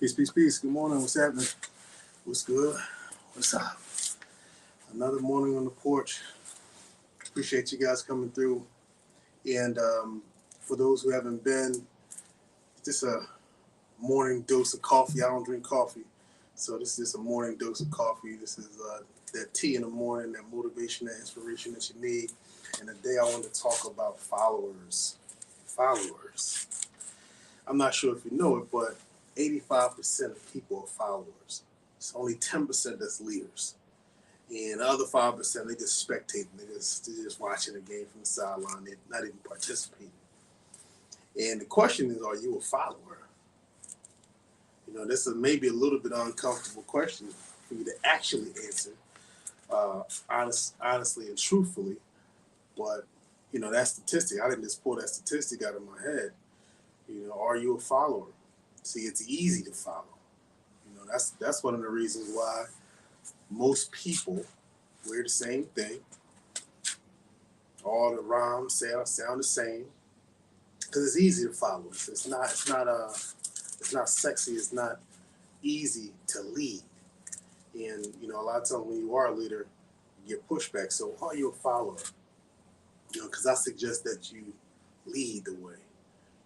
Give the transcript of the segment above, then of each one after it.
Peace, peace, peace. Good morning. What's happening? What's good? What's up? Another morning on the porch. Appreciate you guys coming through. And for those who haven't been, just a morning dose of coffee. I don't drink coffee. So this is just a morning dose of coffee. This is that tea in the morning, that motivation, that inspiration that you need. And today I want to talk about followers. Followers. I'm not sure if you know it, but 85% of people are followers. It's only 10% that's leaders. And the other 5%, they just spectating. They're just watching the game from the sideline. They're not even participating. And the question is, are you a follower? You know, this is maybe a little bit uncomfortable question for you to actually answer, honestly and truthfully. But, you know, that statistic, I didn't just pull that statistic out of my head. You know, are you a follower? See, it's easy to follow. You know, that's one of the reasons why most people wear the same thing. All the rhymes sound the same because it's easy to follow. It's not sexy. It's not easy to lead. And you know, a lot of times when you are a leader, you get pushback. So, are you a follower? You know, because I suggest that you lead the way.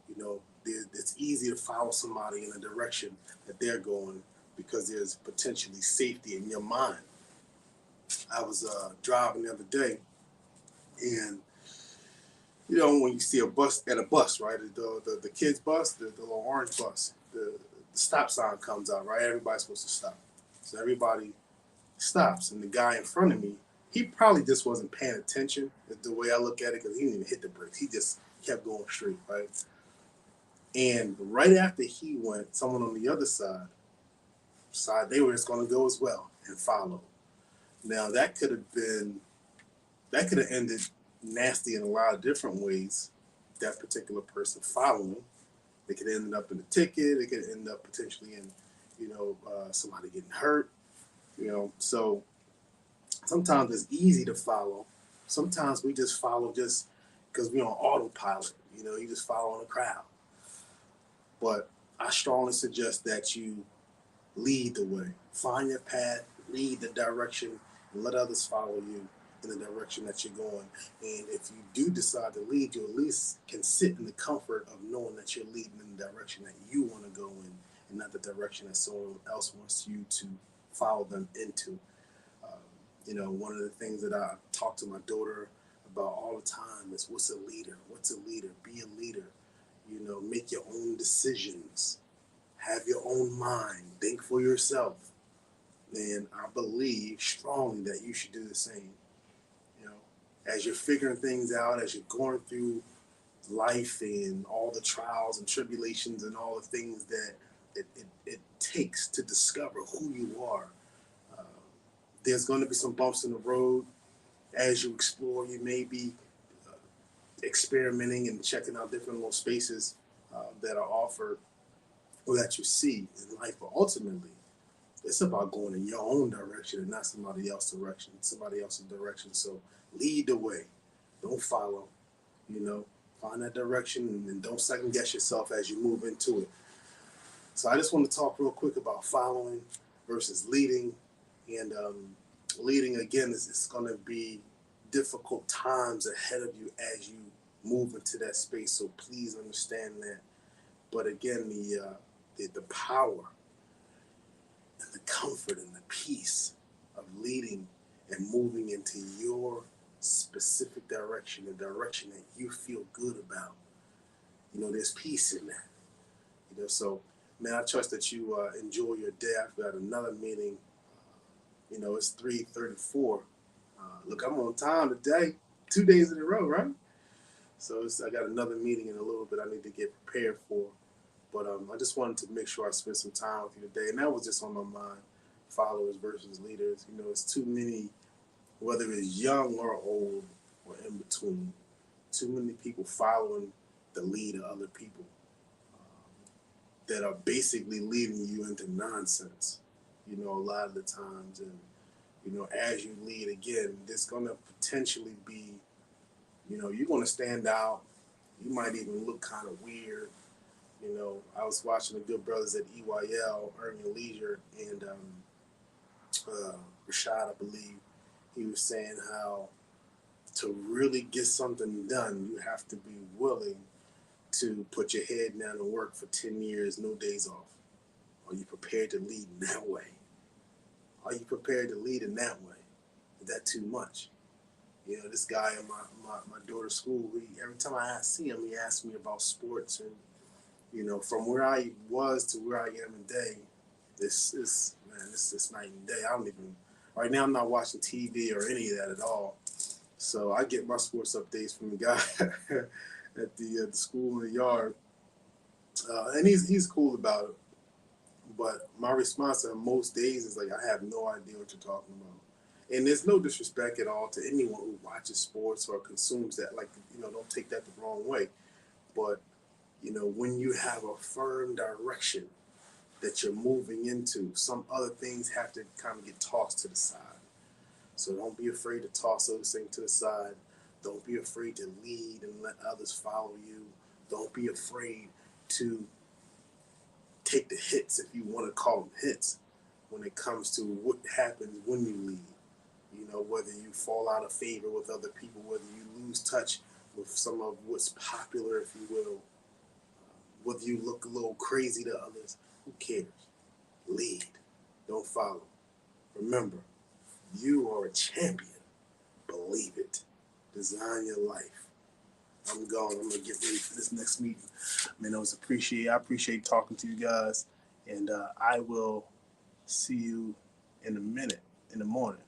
You know, it's easy to follow somebody in a direction that they're going because there's potentially safety in your mind. I was driving the other day, and you know, when you see a bus, right? The kids' bus, the little orange bus, the stop sign comes out, right? Everybody's supposed to stop. So everybody stops. And the guy in front of me, he probably just wasn't paying attention, the way I look at it, because he didn't even hit the brakes. He just kept going straight, right? And right after he went, someone on the other side, they were just going to go as well and follow. Now, that could have ended nasty in a lot of different ways. That particular person following, they could end up in a ticket. They could end up potentially in, somebody getting hurt. You know, so sometimes it's easy to follow. Sometimes we just follow just because we're on autopilot. You know, you just follow the crowd. But I strongly suggest that you lead the way. Find your path, lead the direction, and let others follow you in the direction that you're going. And if you do decide to lead, you at least can sit in the comfort of knowing that you're leading in the direction that you want to go in and not the direction that someone else wants you to follow them into. You know, one of the things that I talk to my daughter about all the time is what's a leader? What's a leader? Be a leader. You know, make your own decisions. Have your own mind. Think for yourself. And I believe strongly that you should do the same. You know, as you're figuring things out, as you're going through life and all the trials and tribulations and all the things that it takes to discover who you are. Uh, there's going to be some bumps in the road as you explore. You may be experimenting and checking out different little spaces that are offered or that you see in life, but ultimately, it's about going in your own direction and not somebody else's direction. So lead the way. Don't follow. You know, find that direction and don't second guess yourself as you move into it. So I just want to talk real quick about following versus leading. And leading, again, is going to be difficult times ahead of you as you move into that space. So please understand that. But again, the power and the comfort and the peace of leading and moving into your specific direction, the direction that you feel good about. You know, there's peace in that. You know, so man, I trust that you enjoy your day. I've got another meeting. You know, it's 3:34. Look, I'm on time today, 2 days in a row, right? So I got another meeting in a little bit I need to get prepared for. But I just wanted to make sure I spent some time with you today. And that was just on my mind, followers versus leaders. You know, it's too many, whether it's young or old or in between, too many people following the lead of other people that are basically leading you into nonsense, you know, a lot of the times. And, you know, as you lead, again, there's going to potentially be, you know, you're going to stand out. You might even look kind of weird. You know, I was watching the good brothers at EYL, Earning Leisure, and Rashad, I believe, he was saying how to really get something done, you have to be willing to put your head down and work for 10 years, no days off. Are you prepared to lead in that way? Are you prepared to lead in that way? Is that too much? You know, this guy in my daughter's school, every time I see him, he asks me about sports. And, you know, from where I was to where I am today, this is, man, this is night and day. I don't even, right now I'm not watching TV or any of that at all. So I get my sports updates from the guy at the school in the yard. And he's cool about it. But my response to him most days is like, I have no idea what you're talking about. And there's no disrespect at all to anyone who watches sports or consumes that. Like, you know, don't take that the wrong way. But, you know, when you have a firm direction that you're moving into, some other things have to kind of get tossed to the side. So don't be afraid to toss those things to the side. Don't be afraid to lead and let others follow you. Don't be afraid to take the hits, if you want to call them hits, when it comes to what happens when you lead. You know, whether you fall out of favor with other people, whether you lose touch with some of what's popular, if you will, whether you look a little crazy to others, who cares? Lead, don't follow. Remember, you are a champion. Believe it. Design your life. I'm gone. I'm gonna get ready for this next meeting. Man, I appreciate talking to you guys, and I will see you in a minute in the morning.